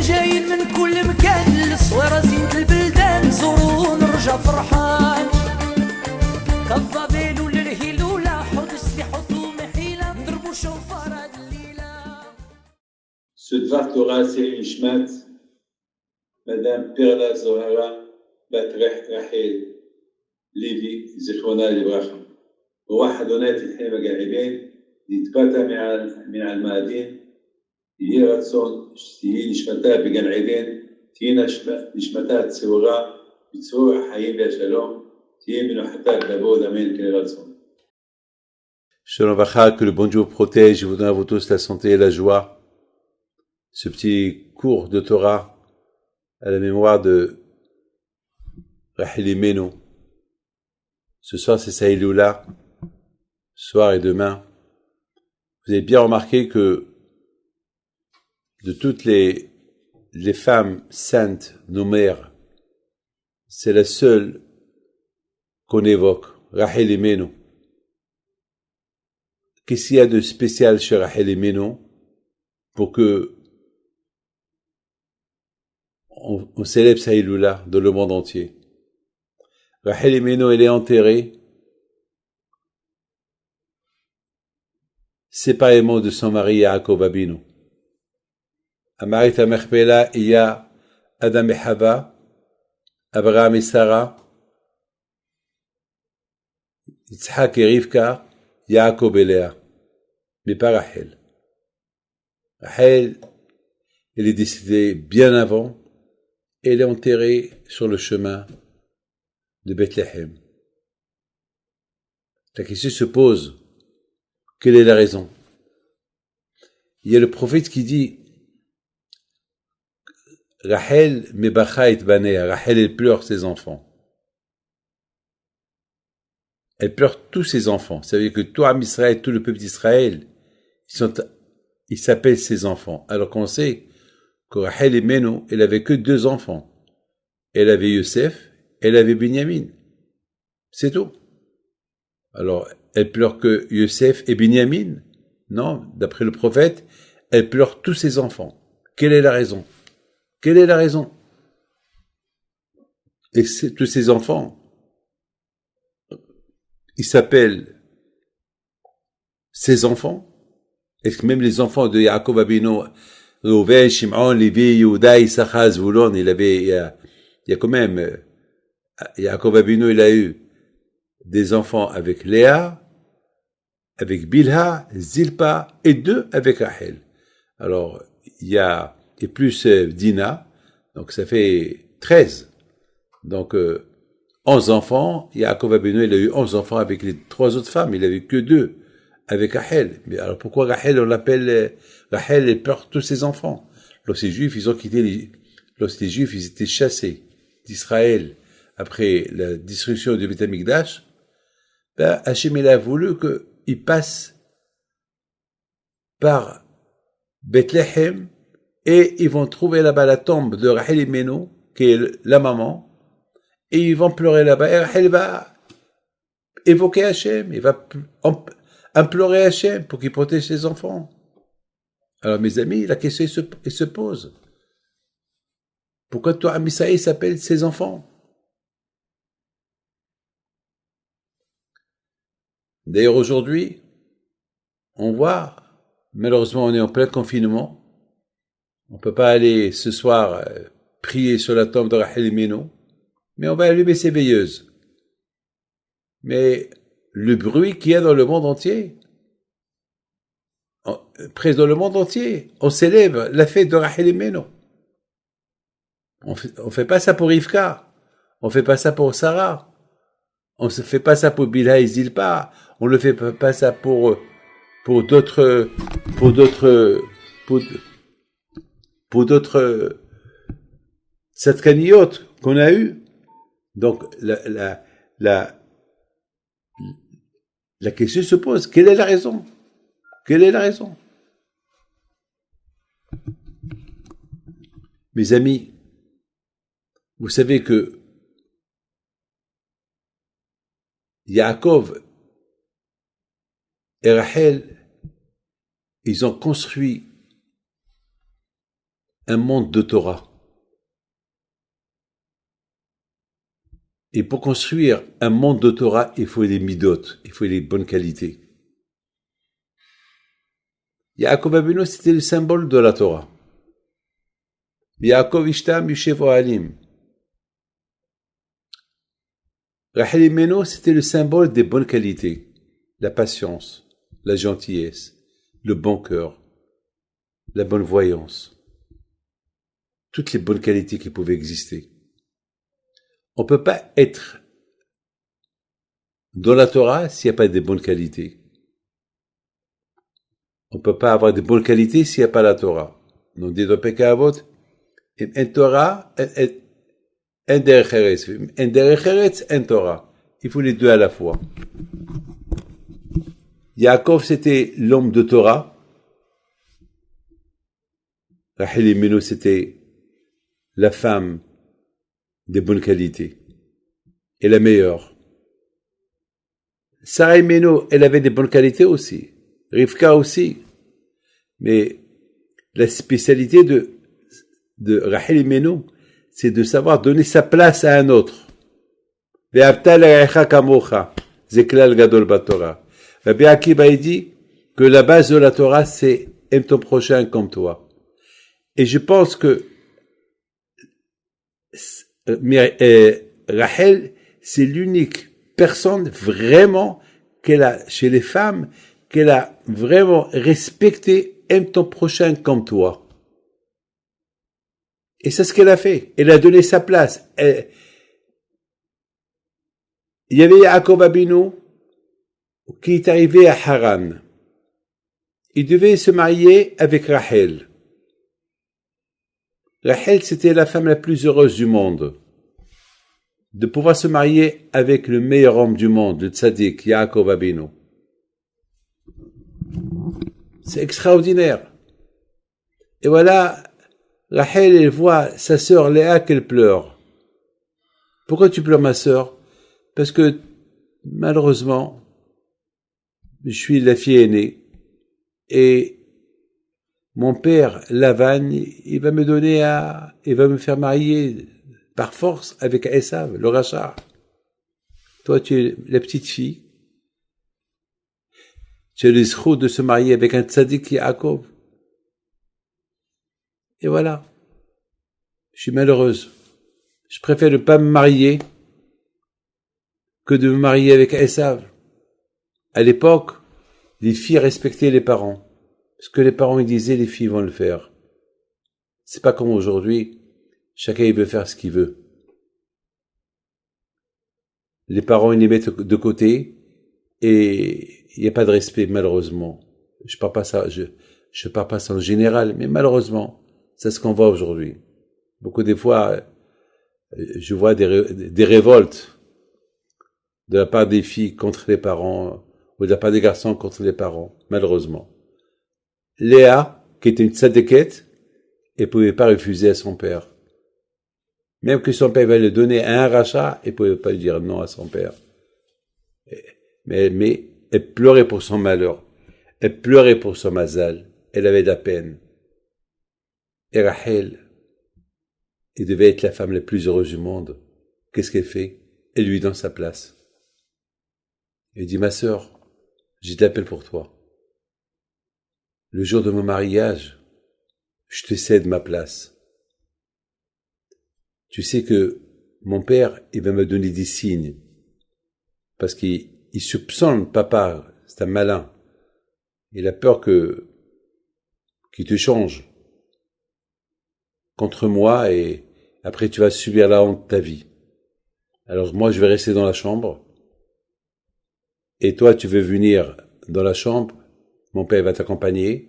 حنا جايين من كل مكان للصويرة زينة البلدان نزورو ونرجع فرحان كالظبيل وللهيلولة حوض السلاح وثوم حيلة نضربو شوفار هاد الليلة. Ce Dvar Torah, c'est une shmat, Madame Perla Zohara, Batrech Rachel, Levi, Zichona Libracha. وواحد هناك الحين قاعدين يتقاطع من المعادين يهي راتسون تهي نشمتها بقن عيدين تهي نشمتها تسورا بتسور حيين بها شلوم تهي منو حتى كبود أمين كي راتسون. Shalom Vacha, que le bon Dieu vous protège et vous donne à vous tous la santé et la joie. Ce petit cours de Torah à la mémoire de Rachel Imenu. Ce soir, c'est sa Iloula. Ce soir et demain. Vous avez bien remarqué que de toutes les femmes saintes, nos mères, c'est la seule qu'on évoque, Rachel Imenu. Qu'est-ce qu'il y a de spécial chez Rachel Imenu pour que on célèbre sa Iloula dans le monde entier? Rachel Imenu, elle est enterrée séparément de son mari Yaakov Abinu. À Marit Mechpela, il y a Adam et Hava, Abraham et Sarah, Yitzhak et Rivka, Yaakov et Léa, mais pas Rachel. Rachel, elle est décédée bien avant, et elle est enterrée sur le chemin de Bethléem. La question se pose, quelle est la raison? Il y a le prophète qui dit Rachel mebacha et banea, Rachel elle pleure ses enfants. Elle pleure tous ses enfants. Ça veut dire que tout Am Israël, tout le peuple d'Israël, ils s'appellent ses enfants. Alors qu'on sait que Rachel Imenu, elle avait que 2 enfants. Elle avait Yosef, elle avait Binyamin. C'est tout. Alors, elle pleure que Yosef et Binyamin? Non, d'après le prophète, elle pleure tous ses enfants. Quelle est la raison? Quelle est la raison? Et tous ses enfants, ils s'appellent ses enfants? Est-ce que même les enfants de Yaakov Abinu, Reuven, Shimon, Lévi, Yehuda, Issachar, Zvulon, il y a quand même, Yaakov Abinu, il a eu des enfants avec Léa, avec Bilha, Zilpa, et 2 avec Rachel. Alors, il y a, et plus Dina, donc ça fait 13. Donc, 11 enfants, Yaakov Abinu, il a eu 11 enfants avec les 3 autres femmes, il n'avait que 2 avec Rachel. Mais alors pourquoi Rachel, on l'appelle, Rachel, elle pleure tous ses enfants? Lorsque les Juifs, lorsque les Juifs, ils étaient chassés d'Israël après la destruction du Beth Amikdash, ben, Hachem, il a voulu qu'ils passent par Bethléem et ils vont trouver là-bas la tombe de Rachel Imenu, qui est la maman, et ils vont pleurer là-bas. Et Rachel va évoquer Hachem, il va implorer Hachem pour qu'il protège ses enfants. Alors, mes amis, la question se pose. Pourquoi toi, Amisaï s'appelle ses enfants? D'ailleurs, aujourd'hui, on voit, malheureusement, on est en plein confinement. On ne peut pas aller ce soir prier sur la tombe de Rachel Imenu, mais on va allumer ses veilleuses. Mais le bruit qu'il y a dans le monde entier, presque dans le monde entier, on célèbre la fête de Rachel Imenu. On fait pas ça pour Rivka, on fait pas ça pour Sarah, on ne fait pas ça pour Bilha et Zilpa, on ne fait pas ça pour d'autres Satkaniot qu'on a eu. Donc la question se pose, quelle est la raison? Quelle est la raison? Mes amis, vous savez que Yaakov et Rachel, ils ont construit un monde de Torah. Et pour construire un monde de Torah, il faut les midot, il faut les bonnes qualités. Yaakov Avinu, c'était le symbole de la Torah. Yaakov Ishtam Yushev Ohalim. Rachel Imeno, c'était le symbole des bonnes qualités. La patience, la gentillesse, le bon cœur, la bonne voyance. Toutes les bonnes qualités qui pouvaient exister. On ne peut pas être dans la Torah s'il n'y a pas des bonnes qualités. On ne peut pas avoir de bonnes qualités s'il n'y a pas la Torah. Donc, dit dans Pirkei Avot, en Torah, en derech eretz. En derech eretz, en Torah. Il faut les deux à la fois. Yaakov, c'était l'homme de Torah. Rachel Imenu, c'était la femme des bonnes qualités. Et la meilleure. Sarah Imenu, elle avait des bonnes qualités aussi. Rivka aussi. Mais la spécialité de Rachel Imenu, c'est de savoir donner sa place à un autre. Ve'avta l'erecha kamocha. C'est klal gadol batorah. Rabbi Akiva il dit que la base de la Torah, c'est aime ton prochain comme toi. Et je pense que Rachel, c'est l'unique personne vraiment qu'elle a, chez les femmes, qu'elle a vraiment respecté, aime ton prochain comme toi. Et c'est ce qu'elle a fait. Elle a donné sa place. Il y avait Yaakov Avinu qui est arrivé à Haran. Il devait se marier avec Rachel. Rachel, c'était la femme la plus heureuse du monde. De pouvoir se marier avec le meilleur homme du monde, le tzaddik, Yaakov Avinu. C'est extraordinaire. Et voilà, Rachel, elle voit sa sœur Léa qu'elle pleure. Pourquoi tu pleures, ma sœur? Parce que, malheureusement, je suis la fille aînée. Et mon père, Lavan, il va me faire marier par force avec Esav, le rachat. Toi, tu es la petite fille. Tu as le zchut de se marier avec un tzaddik Yaakov. Et voilà. Je suis malheureuse. Je préfère ne pas me marier que de me marier avec Esav. À l'époque, les filles respectaient les parents. Ce que les parents ils disaient, les filles vont le faire. C'est pas comme aujourd'hui. Chacun il veut faire ce qu'il veut. Les parents ils les mettent de côté et il n'y a pas de respect malheureusement. Je parle pas ça en général, mais malheureusement, c'est ce qu'on voit aujourd'hui. Beaucoup des fois, je vois des révoltes de la part des filles contre les parents ou de la part des garçons contre les parents, malheureusement. Léa, qui était une tzadékette, elle ne pouvait pas refuser à son père. Même que son père va le donner à un rachat, elle ne pouvait pas lui dire non à son père. Mais elle pleurait pour son malheur. Elle pleurait pour son mazal. Elle avait de la peine. Et Rachel, elle devait être la femme la plus heureuse du monde. Qu'est-ce qu'elle fait? Elle lui donne sa place. Elle dit, ma sœur, j'ai de l'appel pour toi. Le jour de mon mariage, je te cède ma place. Tu sais que mon père, il va me donner des signes. Parce qu'il soupçonne papa, c'est un malin. Il a peur qu'il te change contre moi et après tu vas subir la honte de ta vie. Alors moi, je vais rester dans la chambre. Et toi, tu veux venir dans la chambre. Mon père va t'accompagner.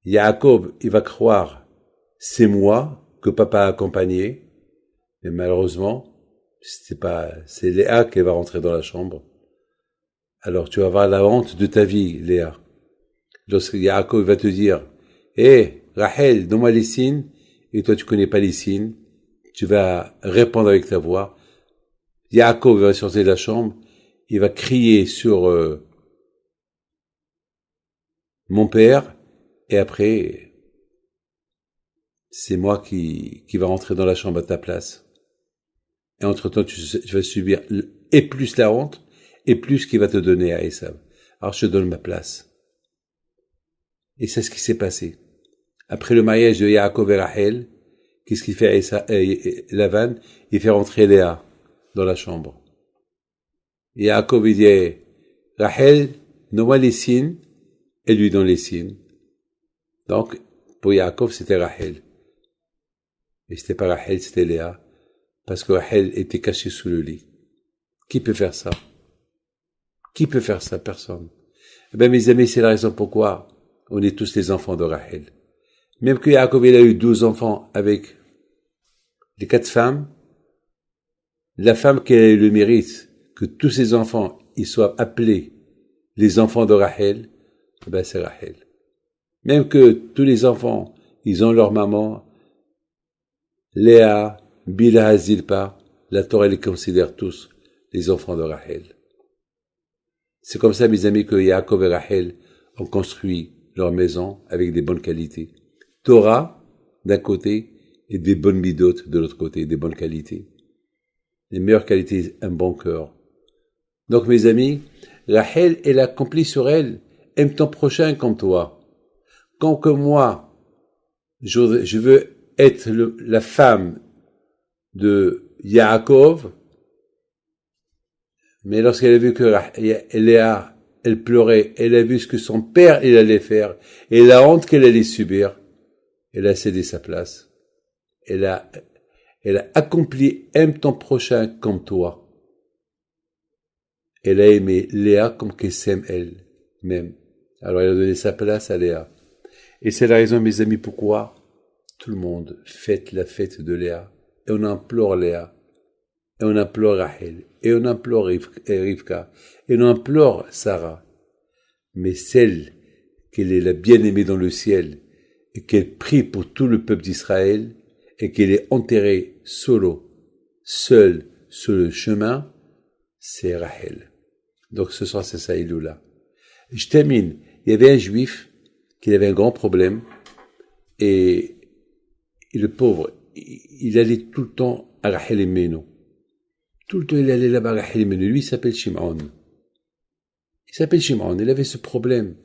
Yaakov, il va croire, c'est moi que papa a accompagné. Mais malheureusement, c'est Léa qui va rentrer dans la chambre. Alors tu vas avoir la honte de ta vie, Léa. Lorsque Yaakov va te dire, Rachel, donne-moi les signes, et toi tu connais pas les signes, tu vas répondre avec ta voix. Yaakov va sortir de la chambre, il va crier sur mon père, et après, c'est moi qui va rentrer dans la chambre à ta place. Et entre-temps, tu vas subir et plus la honte, et plus ce qu'il va te donner à Esav. Alors je te donne ma place. Et c'est ce qui s'est passé. Après le mariage de Yaakov et Rachel, qu'est-ce qu'il fait Lavan? Il fait rentrer Léa dans la chambre. Et Yaakov il dit, Rachel, donne-moi les signes, et lui donne les signes. Donc, pour Yaakov, c'était Rachel. Et c'était pas Rachel, c'était Léa. Parce que Rachel était cachée sous le lit. Qui peut faire ça? Qui peut faire ça? Personne. Eh bien, mes amis, c'est la raison pourquoi on est tous les enfants de Rachel. Même que Yaakov, il a eu 12 enfants avec les 4 femmes, la femme qui a eu le mérite que tous ses enfants, ils soient appelés les enfants de Rachel, eh bien, c'est Rachel. Même que tous les enfants, ils ont leur maman, Léa, Bilha, Zilpa, la Torah les considère tous les enfants de Rachel. C'est comme ça, mes amis, que Yaakov et Rachel ont construit leur maison avec des bonnes qualités. Torah, d'un côté, et des bonnes midotes de l'autre côté, des bonnes qualités. Les meilleures qualités, un bon cœur. Donc, mes amis, Rachel, elle accomplit sur elle, aime ton prochain comme toi. Quand que moi, je veux être la femme de Yaakov, mais lorsqu'elle a vu que Léa, elle pleurait, elle a vu ce que son père, il allait faire, et la honte qu'elle allait subir, elle a cédé sa place. Elle a accompli, aime ton prochain comme toi. Elle a aimé Léa comme qu'elle s'aime elle-même. Alors elle a donné sa place à Léa. Et c'est la raison, mes amis, pourquoi tout le monde fête la fête de Léa. Et on implore Léa. Et on implore Rachel. Et on implore Rivka. Et on implore Sarah. Mais celle qu'elle est la bien-aimée dans le ciel, et qu'elle prie pour tout le peuple d'Israël, et qu'elle est enterrée seule sur le chemin, c'est Rachel. Donc ce soir, c'est ça, Iloula. Je termine. Il y avait un juif qui avait un grand problème, et le pauvre, il allait tout le temps à Rachel et Meno. Tout le temps, il allait là-bas à Rachel et Meno. Lui, il s'appelle Shimon. Il avait ce problème.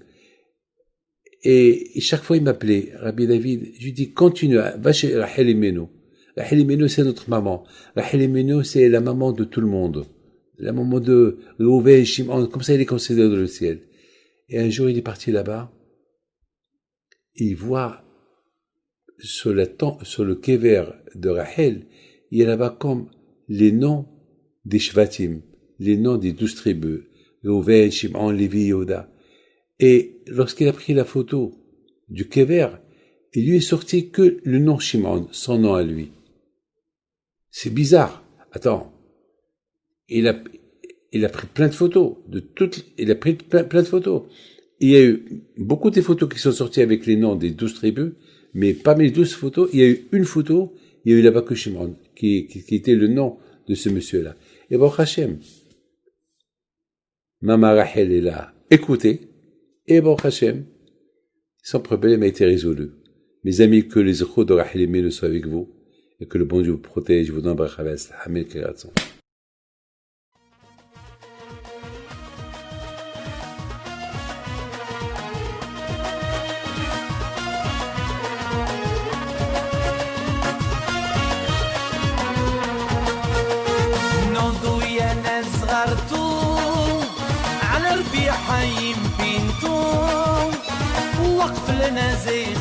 Et chaque fois, il m'appelait, Rabbi David, je lui dis, continue, va chez Rachel et Meno. Rachel et Meno, c'est notre maman. Rachel et Meno, c'est la maman de tout le monde. La maman de Reuven, Shimon, comme ça, il est considéré dans le ciel. Et un jour, il est parti là-bas, et il voit sur le kever de Rachel, il y a là-bas comme les noms des Shvatim, les noms des 12 tribus, Reuven, Shimon, Lévi, Yehuda. Et lorsqu'il a pris la photo du kever, il lui est sorti que le nom Shimon, son nom à lui. C'est bizarre. Attends. Il a pris plein de photos il a pris plein de photos. Il y a eu beaucoup de photos qui sont sorties avec les noms des 12 tribus, mais parmi les 12 photos, il y a eu une photo, il y a eu là-bas que Shimon, qui était le nom de ce monsieur-là. Et Baruch Hashem, Maman Rachel est là, écoutez, et Baruch Hashem, son problème a été résolu. Mes amis, que les échos de Rachel et Meno soient avec vous, et que le bon Dieu vous protège, vous donne Baruch Amen, Kiratzon. حيم بنتو وقف لنا زي